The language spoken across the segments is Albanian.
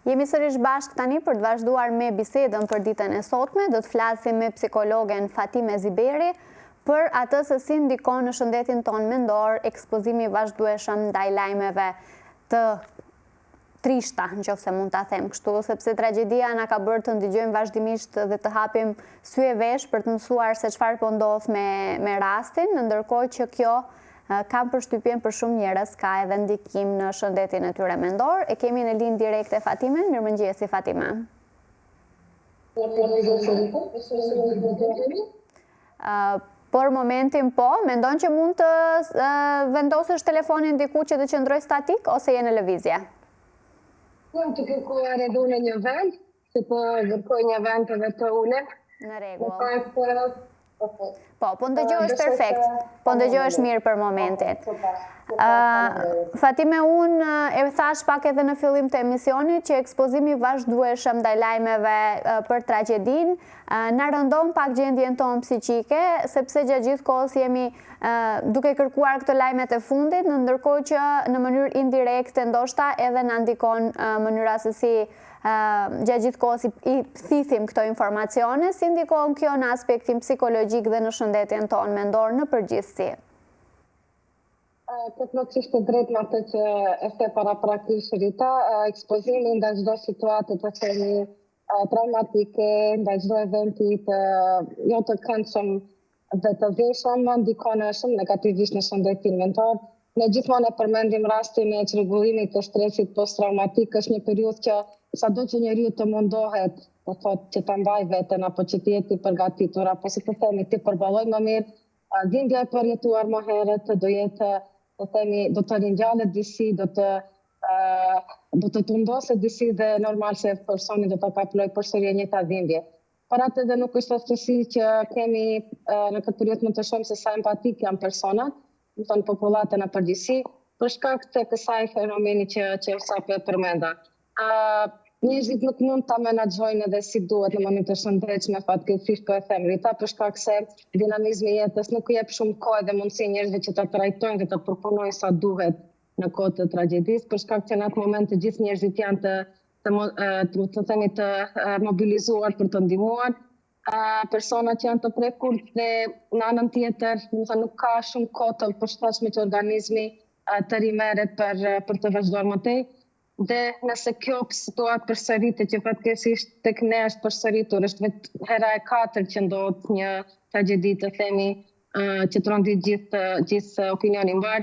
Jemi sërish bashkë tani për të vazhduar me bisedën për ditën e sotme. Do të flasim me psikologen Fatime Ziberi për atë se si ndikon në shëndetin tonë mendor ekspozimi vazhdueshëm ndaj lajmeve të trishta, nëse mund ta them kështu, sepse tragjedia na ka bërë të ndëgjojmë vazhdimisht dhe të hapim sy e vesh për të mësuar se çfarë po ndodh me rastin, ndërkohë që kjo kam përshtypjen për shumë njerëz ka edhe ndikim në shëndetin e tyre mendor. E kemi në linjë direkte Fatimen. Mirëmëngjesi Fatima. Por momentin po, mendon që mund të vendosësh telefonin diku që të qëndroj statik ose je në lëvizje? Jam të kërkuar edhe unë një vend, se po vërkoj një vend edhe të ulem. Në rregull. Po ndëgjohesh perfekt, po ndëgjohesh mirë për momentin. Fatime, unë e thash pak edhe në fillim të emisionit që ekspozimi vazhdueshëm ndaj lajmeve për tragjedin na rëndon pak gjendjen tonë psiqike, sepse gjatë gjithë kohës jemi duke kërkuar këto lajmet e fundit, ndërkohë që në mënyrë indirekte ndoshta edhe na ndikon mënyra se si gjatë gjithë kohës i thithim këto informacione, si ndikon kjo në aspektin psikologjik dhe në shëndetjen tonë mendor në përgjithësi? Të plotësisht të drejtë me atë që e the paraprakisht Rita, ekspozimi ndaj çdo situate të themi traumatike, ndaj çdo eventi të jo të këndshëm dhe të vëshëm ndikon shumë negativisht në shëndetin mendor. Ne gjithmonë e përmendim rastin e çrregullimit të stresit post-traumatik, është një periudhë që sado që njeriu të mundohet, të thotë që ta mbaj veten apo që të jetë i përgatitur, apo si të themi ti përballoj më mirë, dhimbja e përjetuar më herët do jetë, të themi, do të ringjallet disi, do të tundoset disi dhe normal se personi do të kapëloj përsëri e njëjta dhimbje. Por atë edhe nuk është aftësi që kemi në këtë periudhë mund të shohim se sa empatik janë personat, do të thonë popullatën në përgjithësi, për shkak të kësaj fenomeni që sapo e përmenda. Njerëzit nuk mund ta menaxhojnë edhe si duhet në mënyrë të shëndetshme, fatkeqësisht po e them Rita, për shkak se dinamizmi i jetës nuk i jep shumë kohë dhe mundësi njerëzve që ta trajtojnë dhe të përpunojnë sa duhet në kohë të tragjedisë, për shkak që në atë moment të gjithë njerëzit janë të mobilizuar për të ndihmuar. Personat që janë të prekur dhe në anën tjetër, nuk ka shumë kohë të përshtatshme që organizmi të rimerret për të vazhduar më tej. Dhe nëse kjo situatë përsëritet, që fatkeqësisht tek ne është përsëritur, është vetë hera e 4 që ndodh një tragjedi të themi që trondit gjithë opinionin mbar,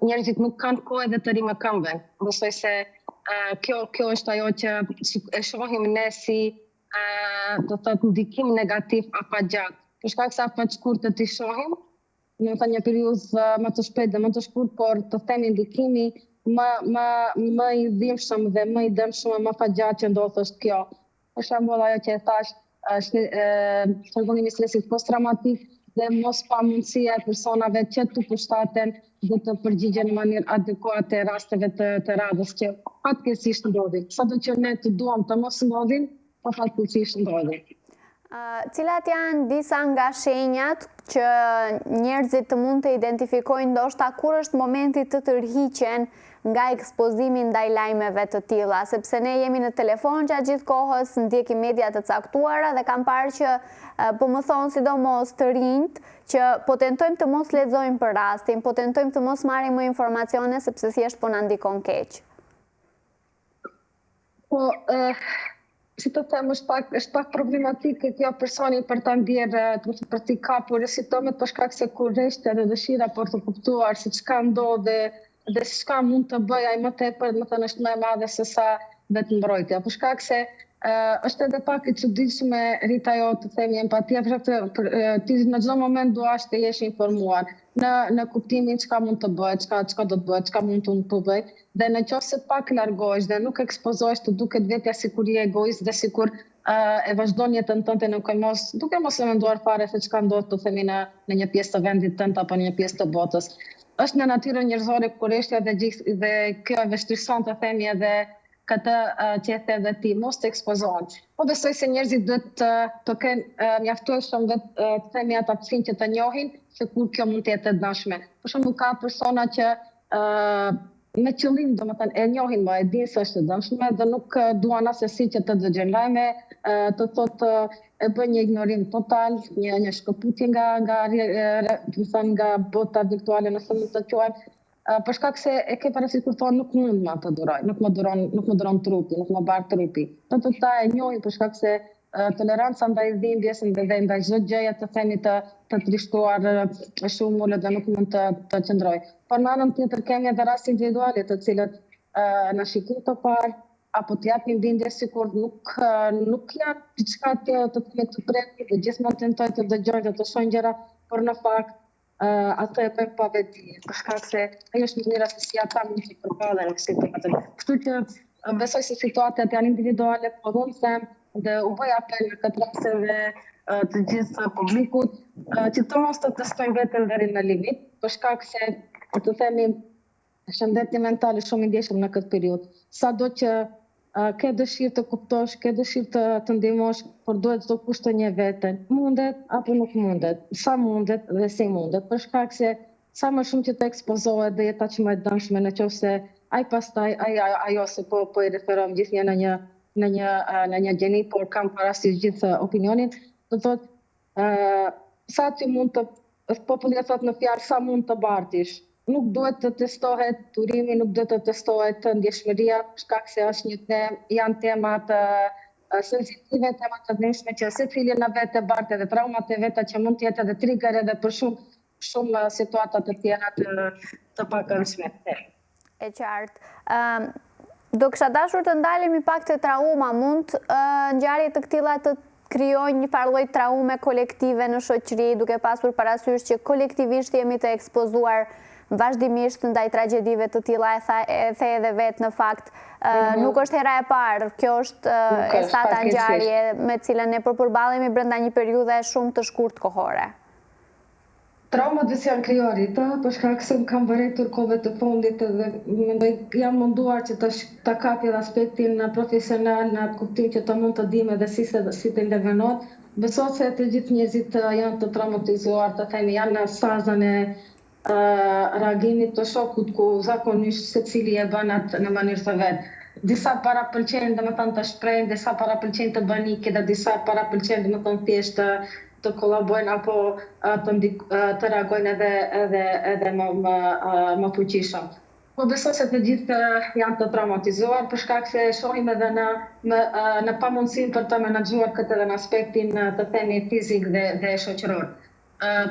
njerëzit nuk kanë kohë edhe të rinë këmbën. Besoj se kjo është ajo që e shohim ne si do të thotë ndikim negativ afatgjat. Për shkak se afatshkurtë të shohim, në një periudhë më të shpejtë dhe më të shkurtë, por të themi ndikimi më i dhimbshëm dhe më i dëmshëm më afatgjat që ndodh është kjo. Për shembull ajo që e thash, shërbimi i stresit post-traumatik dhe mos pamundësia e personave që të përshtaten dhe të përgjigjen në mënyrë adekuate rasteve të radhës që fatkeqësisht ndodhin. Sado që ne të duam të mos ndodhin, po fatkeqësisht ndodhin. Cilat janë disa nga shenjat që njerëzit të mund të identifikojnë ndoshta kur është momenti të tërhiqen nga ekspozimi ndaj lajmeve të tilla, sepse ne jemi në telefon gjatë gjithë kohës, ndjekim media të caktuara dhe kam parë që po më thonë sidomos të rinjt që po tentojmë të mos lexojmë për rastin, po tentojmë të mos marrim më informacione sepse thjesht po na ndikon keq. Po si të them, është pak problematike kjo personi për ta ndjerë, për t'i kapur simptomet, për shkak se kur reshte edhe dëshira për të kuptuar se çka ndodhe dhe çka mund të bëj ai më tepër, më thënë është më e madhe se sa vetë mbrojtja. Për shkak se është edhe pak e çuditshme Rita jo të themi empatia, për shkak se ti në çdo moment duash të jesh informuar në kuptimin çka mund të bëhet, çka do të bëhet, çka mund të bëj. Dhe nëse pak largohesh dhe nuk ekspozohesh, të duket vetja sikur je egoist dhe sikur e vazhdon jetën tënde duke mos e menduar fare se çka ndodh të themi në një pjesë të vendit tënd apo në një pjesë të botës. Është në natyrën njerëzore kurreshtja dhe kjo e vështirëson të themi edhe këtë që e the dhe ti, mos të ekspozohen. Po besoj se njerëzit duhet të kenë mjaftueshëm të themi atë aftësinë që të njohin se kur kjo mund të jetë e dashme. Për shembull ka persona që me qëllim, domethënë e njohin më, e dinë se është e dëmshme dhe nuk duan asesi që të dëgjojnë lajme, të thotë e bën një ignorim total, një shkëputje nga bota virtuale, nëse mund të quajmë, për shkak se e ke parasysh kur thonë nuk mund ma të duroj, nuk më duron trupi, nuk më bar trupi. Do ta e njohin për shkak se toleranca ndaj dhimbjes dhe ndaj çdo gjëje të themi të trishtuar shumë ulët dhe nuk mund të qëndroj. Por në anën tjetër kemi edhe raste individuale të cilët na shikojnë të parë apo të japin bindje sikur nuk janë diçka të pretë dhe gjithmonë tentojnë të dëgjojnë dhe të shohin gjëra, por në fakt ato e bëjnë pa veti, për shkak se ajo është mënyra se si ata mund të përballen me situatën. Kështu që besoj se situatat janë individuale, por unë them dhe u bëj apel në këtë rast edhe të gjithë publikut që të mos të testojnë veten deri në limit, për shkak se të themi shëndeti mental është shumë i ndjeshëm në këtë periudhë. Sado që ke dëshirë të kuptosh, ke dëshirë të ndihmosh, por duhet çdo kusht të njeh veten. Mundet apo nuk mundet, sa mundet dhe si mundet, për shkak se sa më shumë që të ekspozohet dhe jeta që më e dëmshme nëse ai pastaj ajo se po i referohem gjithnjë në një gjeni, por kam parasysh gjithë opinionin, do thotë sa ti mund të populli thot në fjalë sa mund të bartish. Nuk duhet të testohet turimi, nuk duhet të testohet ndjeshmëria, për shkak se është janë tema të sensitive, tema të dëmshme që secili në vetë bartë edhe traumat e veta që mund të jetë edhe trigger edhe për shumë situata të tjera të pakëndshme. E qartë. Do kisha dashur të ndalemi pak te trauma, mund ngjarje të këtilla të krijojnë një farë lloj traume kolektive në shoqëri, duke pasur parasysh që kolektivisht jemi të ekspozuar vazhdimisht ndaj tragjedive të tilla, e the edhe vetë në fakt. Nuk është hera e parë, kjo është e sata ngjarje me cilën ne përballemi brenda një periudhe shumë të shkurtë kohore. Traumat që janë krijuarita, për shkak se kam vërejtur kohëve të fundit dhe mendoj jam munduar që ta kapi edhe aspektin profesional në atë kuptim që të mund të dim edhe si të intervenohet. Besoj se të gjithë njerëzit janë të traumatizuar, të themi janë në fazën e reagimit të shokut ku zakonisht secili e bën atë në mënyrë të vet. Disa parapëlqejnë domethënë të shprehin, disa parapëlqejnë të bëjnë ikje dhe disa parapëlqejnë domethënë thjesht të kollaborojnë apo të reagojnë edhe më fuqishëm. Po besoj se të gjithë janë të traumatizuar për shkak se shohim edhe në pamundësinë për të menaxhuar këtë edhe në aspektin të themi fizik dhe shoqëror.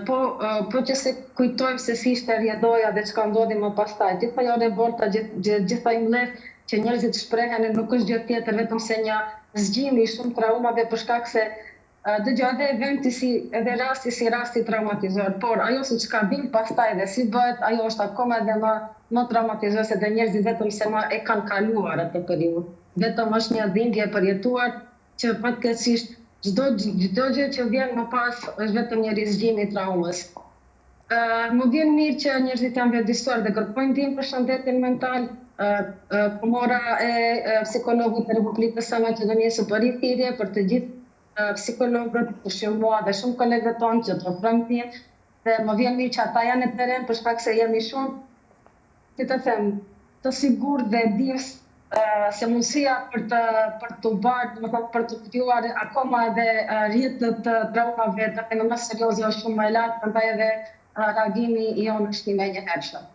Po që se kujtojmë se si ishte rjedoja dhe çka ndodhi më pastaj, gjitha ajo revolta, gjitha i mbledh që njerëzit shprehen nuk është gjë tjetër vetëm se një zgjim i shumë traumave për shkak se dëgjoj edhe eventi edhe rasti si rasti traumatizuar, por ajo se çka vjen pastaj dhe si bëhet, ajo është akoma edhe më traumatizuese dhe njerëzit vetëm se më e kanë kaluar atë periudhë. Vetëm është një dhimbje e përjetuar që fatkeqësisht çdo gjë që vjen më pas është vetëm një rizgjim i traumës. Më vjen mirë që njerëzit janë vëdësuar dhe kërkojnë ndihmë për shëndetin mental. Komora e psikologut të Republikës së Maqedonisë bëri thirrje për të gjithë psikologët, për shumë mua dhe shumë kolegët tonë që të ofrojnë ndihmë dhe më vjen mirë që ata janë në teren për shkak se jemi shumë, si të them, të sigurt dhe dims se mundësia për të bartë, për të kuptuar akoma edhe rrjetet të traumave të më serioze është shumë më i lartë, prandaj edhe reagimi i jonë është i menjëhershëm.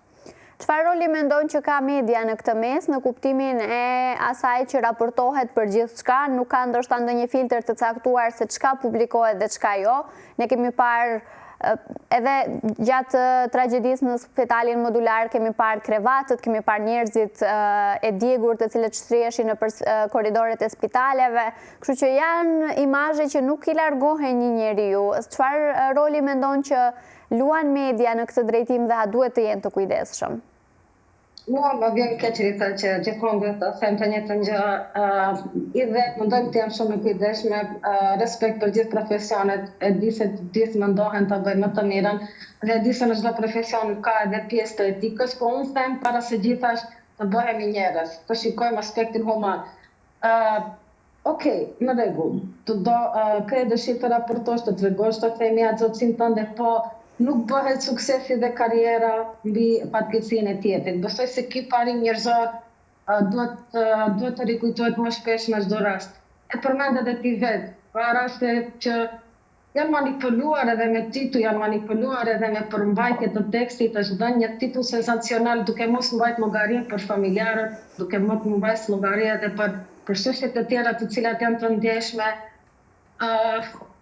Çfarë roli mendon që ka media në këtë mes, në kuptimin e asaj që raportohet për gjithçka, nuk ka ndoshta ndonjë filtr të caktuar se çka publikohet dhe çka jo? Ne kemi parë edhe gjatë tragjedisë në spitalin modular, kemi parë krevatët, kemi parë njerëzit e djegur të cilët shtriheshin në korridoret e spitaleve, kështu që janë imazhe që nuk i largohen një njeriu. Çfarë roli mendon që luan media në këtë drejtim dhe a duhet të jenë të kujdesshëm? Mua më vjen keqëri që gjithmonë duhet të them të njëjtën gjë. I dhe mundojmë të jam shumë e kujdesshme, respekt për gjithë profesionet, e di se të gjithë mendohen të bëjnë më të mirën, dhe e di se në çdo profesion ka edhe pjesë të etikës, po unë them para se gjithash të bëhemi njerëz, të shikojmë aspektin human. Okej, në rregull, ke dëshirë të raportosh, të tregosh të themi atë zotësinë tënde, po nuk bëhet suksesi dhe karriera mbi fatkeqësinë e tjetrit. Besoj se ky parim njerëzor duhet të rikujtohet më shpesh në çdo rast. E përmendet edhe ti vetë, pra raste që janë manipuluar edhe me titull, janë manipuluar edhe me përmbajtje të tekstit, është dhënë një titull sensacional duke mos mbajt llogari për familjarët, duke mos mbajt llogari edhe për çështjet e tjera të cilat janë të ndjeshme.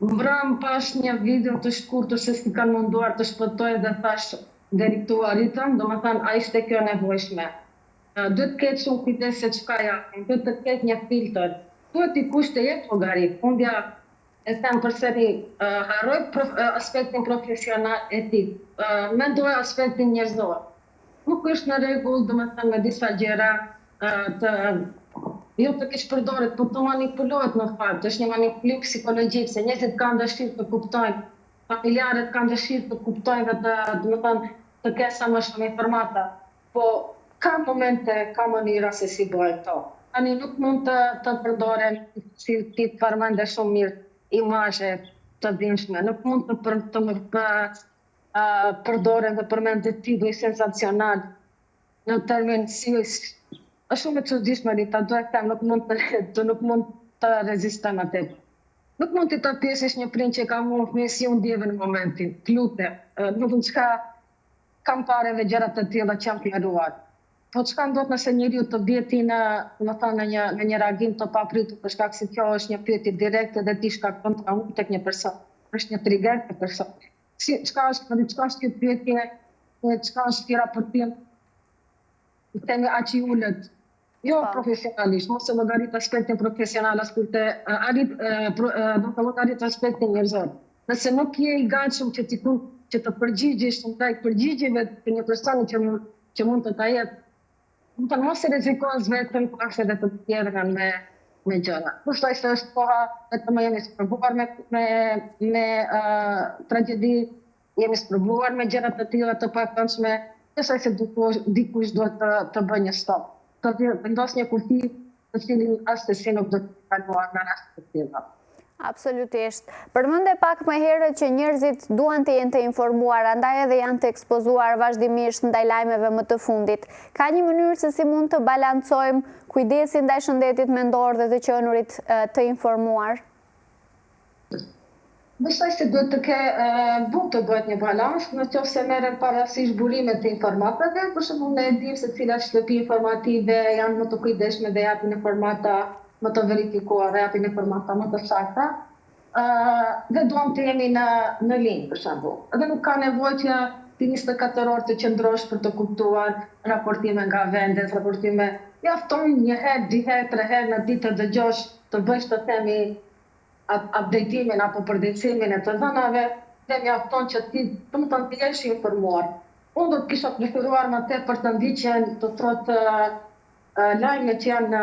Mbrëm pash një video të shkurtër se si kanë munduar të shpëtoj dhe thash deri këtu arritëm, domethënë a ishte kjo nevojshme. Duhet të ketë shumë kujdes se çka japim, duhet të ketë një filtr. Duhet dikush të jetë llogari. Fundja e them përsëri, harroj aspektin profesional etik, mendoj aspektin njerëzor. Nuk është në rregull, domethënë me disa gjëra jo të keq përdoret, por të manipulohet në fakt, është një manipulim psikologjik, se njerëzit kanë dëshirë të kuptojnë, familjarët kanë dëshirë të kuptojnë dhe domethënë të kenë sa më shumë informata, po ka momente, ka mënyra se si bëhet këto. Tani nuk mund të përdoren, si ti përmende shumë mirë, imazhe të dhimbshme, nuk mund të përdoren dhe përmendet titull sensacional në termin si është shumë e çuditshme, Rita, duhet të them, nuk mund të rezistojmë atë. Nuk mund të pjesësh një prind që ka marrë fëmijë si unë ndjeve në momentin. Të lutem, nuk çka kam parë dhe gjëra të tilla që janë planuar. Po çka ndodh nëse njeriu të bie ti në një reagim të papritur për shkak se kjo është një pyetje direkte dhe ti shkakton traumë tek një person. Është një trigger për person. Çka është kjo pyetje, çka është ky raportim? Temi aq i ulët. Jo profesionalisht, mos e llogarit aspektin profesional, do të llogarit aspektin njerëzor. Nëse nuk je i gatshëm që të përgjigjesh ndaj përgjigjeve të një personi që mund të ta jetë, mos e rrezikon vetëm pas edhe të tjerën me gjëra. Kushtoj se është koha vetëm jemi sprovuar me tragjedi, jemi sprovuar me gjëra të tilla të pakëndshme, besoj se dikush duhet të bëjë një stop. Të vendos një kufi të cilin asesi nuk do të kaluar në rast të tilla. Absolutisht. Përmende pak më herët që njerëzit duan të jenë të informuar, andaj edhe janë të ekspozuar vazhdimisht ndaj lajmeve më të fundit. Ka një mënyrë se si mund të balancojmë kujdesin ndaj shëndetit mendor dhe të qenurit të informuar? Besoj se duhet të bëhet një balans, nëse merren parasysh burimet të informatave, për shembull ne e dimë se cilat shtëpi informative janë më të kujdesshme dhe japin informata më të verifikuar, japin informata më të sakta, dhe duam të jemi në linjë, për shembull. Edhe nuk ka nevojë që ti 24 orë të qëndrosh për të kuptuar raportime nga vendet, raportime. Mjafton një herë, 2 herë, 3 herë në ditë të dëgjosh, të bësh të themi update-imin apo përdecimin e të dhënave, dhe mjafton që ti të jesh informuar. Unë do të kisha preferuar më tepër të ndiqen të thotë lajme që janë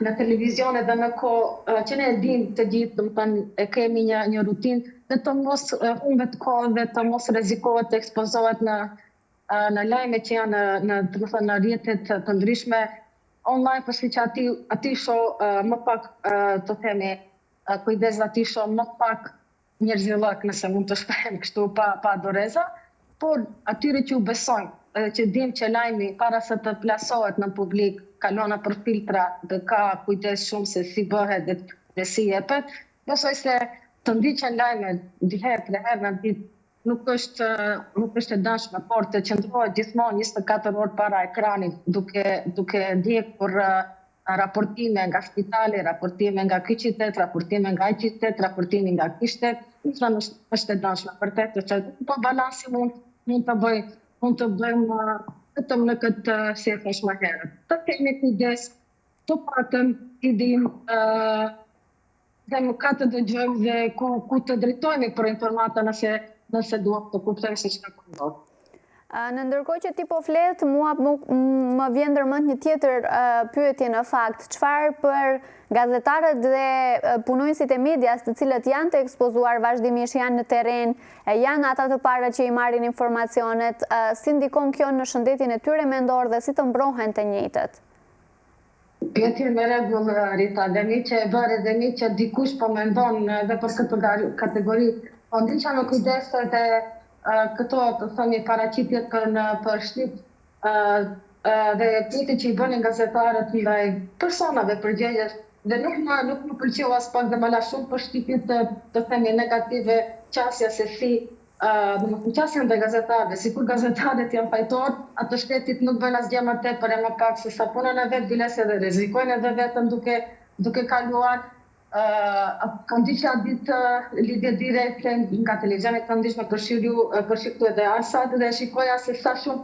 në televizione dhe në kohë që ne e dim të gjithë, domethënë e kemi një rutinë, dhe të mos humbet kohë dhe të mos rrezikohet të ekspozohet në lajme që janë në rrjetet të ndryshme online, përsi që ati shoh më pak të themi kujdes, ati shoh më pak njerëzillëk, nëse mund të shprehem kështu pa doreza, por atyre që u besojnë, edhe që dim që lajmi para se të plasohet në publik kalon për filtra dhe ka kujdes shumë se si bëhet dhe si jepet, besoj se të ndiqen lajme 2 herë, 3 herë në ditë nuk është e dashme, por të qëndrohet gjithmonë 24 orë para ekranit duke ndjekur raportime nga spitali, raportime nga ky qytet, raportime nga ai qytet, raportime nga ky shtet, është e dashme për të po balansi mund të bëjmë vetëm në këtë si e thash më herët. Të kemi kujdes, të patëm i dim dhe më ka të dëgjojmë dhe ku të drejtojmë për informata nëse duhet të kuptojmë se çka po ndodh. Në ndërkohë që ti po flet, mua më vjen ndërmend një tjetër pyetje në fakt. Çfarë për gazetarët dhe punonjësit e medias të cilët janë të ekspozuar vazhdimisht, janë në terren, janë ata të parët që i marrin informacionet, si ndikon kjo në shëndetin e tyre mendor dhe si të mbrohen të njëjtët? Pyetje me rregull, Rita, dhe mi që e bërë dhe mi që dikush po mendon edhe për këtë kategori Ndiqja me kujdes edhe këto të themi paraqitjet për shtyp dhe pyetjet që i bënin gazetarët ndaj personave përgjegjës dhe nuk më pëlqeu as pak dhe më la shumë për shtypjet të themi negative, qasja se si domethënë qasja ndaj gazetarëve, sikur gazetarët janë fajtor, ato shtetit nuk bëjnë asgjë më tepër e më pak se sa punën e vet, biles edhe rrezikojnë edhe vetëm duke kaluar. Kam diçka ditë lidhje direkte nga televizionit të ndryshme përshiktu edhe Arsat dhe shikoja se sa shumë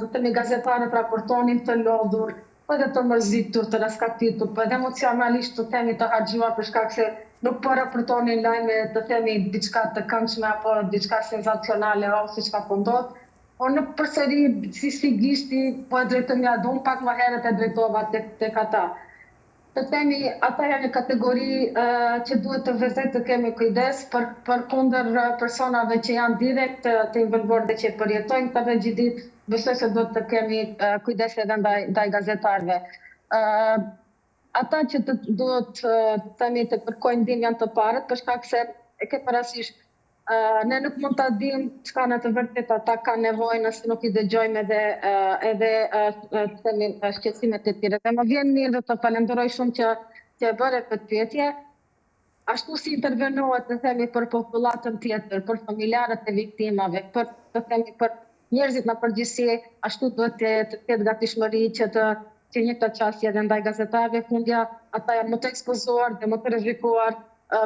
të themi gazetarët raportonin të lodhur, po edhe të mërzitur, të raskatitur, po edhe emocionalisht të themi të harxhuar për shkak se nuk po raportonin lajme të themi diçka të këndshme apo diçka senzacionale ose çka po ndodh. Po në përsëri si sfigishti po e drejtoj ja dhun pak më herët e drejtova tek ata. Të themi, ata janë një kategori që duhet të vërtet të kemi kujdes për kundër personave që janë direkt të involvuar dhe që përjetojnë këtë tragjedi, besoj se duhet të kemi kujdes edhe ndaj gazetarëve. Ata që duhet të themi të kërkojnë ndihmë janë të parët, për shkak se e ke parasysh ne nuk mund ta dimë çka në të vërtetë ata kanë nevojë nëse nuk i dëgjojmë edhe themi shqetësimet e tyre. Dhe më vjen mirë dhe të falenderoj shumë që e bëre këtë pyetje. Ashtu si intervenohet të themi për popullatën tjetër, për familjarët e viktimave, për njerëzit në përgjithësi, ashtu duhet të ketë gatishmëri që një këtë qasje edhe ndaj gazetarëve, fundja ata janë më të ekspozuar dhe më të rrezikuar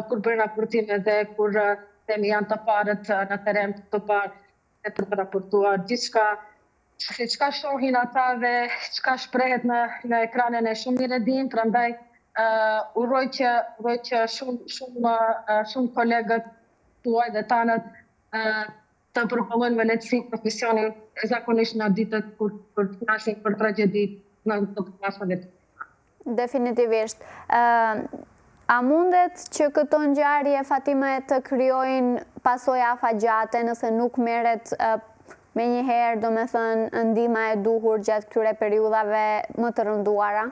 kur bëjnë raportime dhe kur themi janë të parët në teren të parë për të raportuar gjithçka, se çka shohin ata dhe çka shprehet në ekranin e shumë mirë e dim, prandaj uroj që shumë kolegët tuaj dhe tanët të përhollojnë me lehtësi profesionin e zakonisht në ditët kur flasin për tragjedi në të plasave. Definitivist. A mundet që këto ngjarje, Fatime, të krijojnë pasoja afatgjate nëse nuk merret menjëherë, domethënë ndihma e duhur gjatë këtyre periudhave më të rënduara?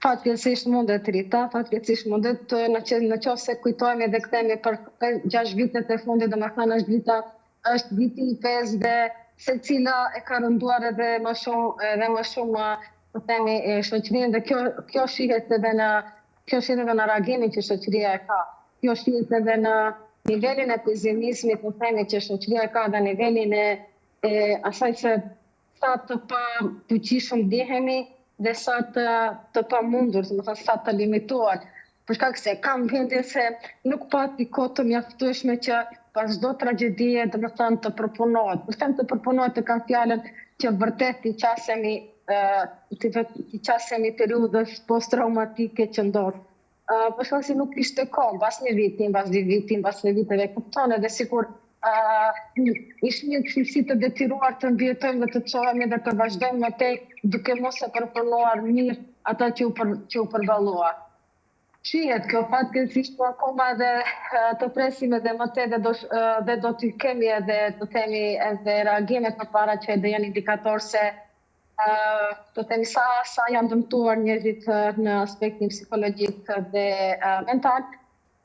Fatkeqësisht mundet, Rita, fatkeqësisht mundet, në qoftë se kujtojmë dhe kthehemi për 6 vitet e fundit, domethënë është viti i 5 dhe secila e ka rënduar edhe më shumë të themi shoqërinë dhe kjo shihet edhe në reagimin që shoqëria e ka. Kjo shihet edhe në nivelin e pesimizmit, të themi që shoqëria e ka dhe nivelin e asaj se sa të pa fuqishëm ndihemi dhe sa të pa mundur, sa të limituar. Për shkak se kam vendin se nuk pati kohë të mjaftueshme që pas çdo tragjedie domethënë të përpunohet. Për të përpunohet të kam fjalën që vërtet i qasemi periudhës post-traumatike që ndodh. Për shkak se nuk ishte kohë, pas një viti, pas 2 viti, pas 3 viteve, kupton edhe sikur ishte një çështje të detyruar të mbijetojmë dhe të çohemi dhe të vazhdojmë më tej duke mos e përpunuar mirë ata që u përballua. Shihet kjo fatkeqësisht, po akoma edhe të presim edhe më tej dhe do të kemi edhe të themi edhe reagime përpara që edhe janë indikator se të themi sa janë dëmtuar njerëzit në aspektin psikologjik dhe mental,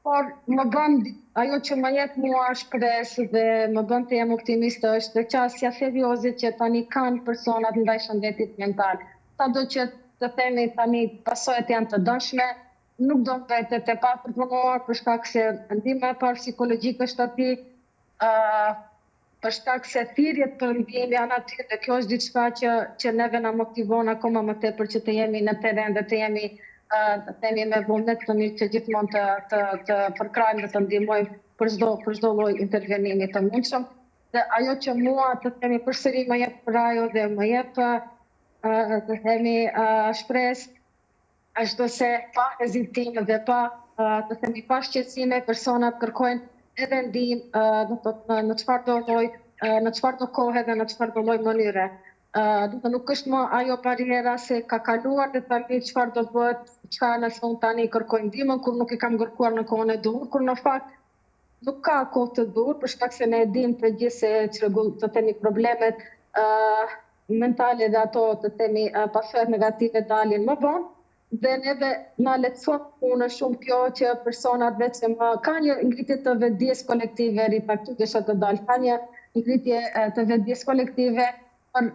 por më bën ajo që më jep mua shpresë dhe më bën të jem optimiste është qasja serioze që tani kanë personat ndaj shëndetit mental. Sado që të themi tani pasojat janë të dëmshme, nuk do vetet e pa përpunuar për shkak se ndihma e parë psikologjike është aty, për shkak se thirrjet për ndihmë janë aty dhe kjo është diçka që neve na motivon akoma më tepër që të jemi në teren dhe të jemi me vullnet të mirë që gjithmonë të përkrajmë dhe të ndihmojmë për çdo lloj intervenimi të mundshëm. Dhe ajo që mua të themi përsëri më jep rajo dhe më jep të themi shpresë është se pa hezitim dhe pa shqetësime personat kërkojnë edhe ndihmë në çfarëdo kohë dhe në çfarëdo lloj mënyre. Nuk është më ajo bariera se ka kaluar dhe tani çfarë do bëhet, çka nëse unë tani kërkoj ndihmën kur nuk e kam kërkuar në kohën e duhur, kur në fakt nuk ka kohë të duhur për shkak se ne e dimë të gjithë se të themi problemet mentale dhe ato të themi pasojat negative dalin më vonë. dhe neve na lehtëson punë shumë kjo që personat vetëm ka një ngritje të vetdijes kolektive, rita këtu desha të dalë, ka një ngritje të vetdijes kolektive për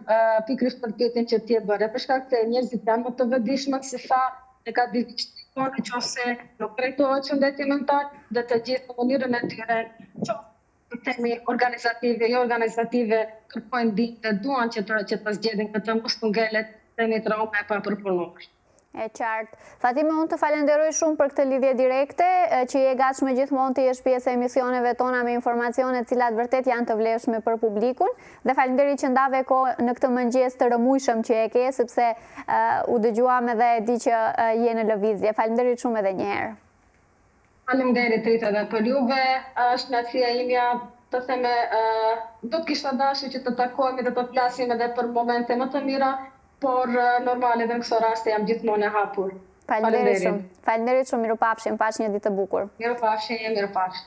pikërisht për pyetjen që ti e bëre. Për shkak se njerëzit janë më të vetëdijshëm se sa e ka diçka nëse nuk drejtohet shëndeti mental dhe të gjithë në mënyrën e tyre qoftë temi organizative, jo organizative, kërkojnë ditë dhe duan që të zgjedhin këtë mos tungelet temi traume pa përpunuar. E qartë. Fatime, unë të falenderoj shumë për këtë lidhje direkte, që je gatshme gjithmonë të jesh pjesë e emisioneve tona me informacione cilat vërtet janë të vlefshme për publikun, dhe falenderoj që ndave kohë në këtë mëngjes të rëmujshëm që e ke, sepse u dëgjuam edhe e di që je në lëvizje. Falenderoj shumë edhe një herë. Faleminderit Rita edhe për juve, është kënaqësia imja të theme, do të kisha dashur që të takohemi dhe të flasim edhe për momente më të mira, por normal edhe në këso raste jam gjithmonë e hapur. Falenderit shumë. Falenderit shumë, mirupafshim, pash një ditë të bukur. Mirupafshim.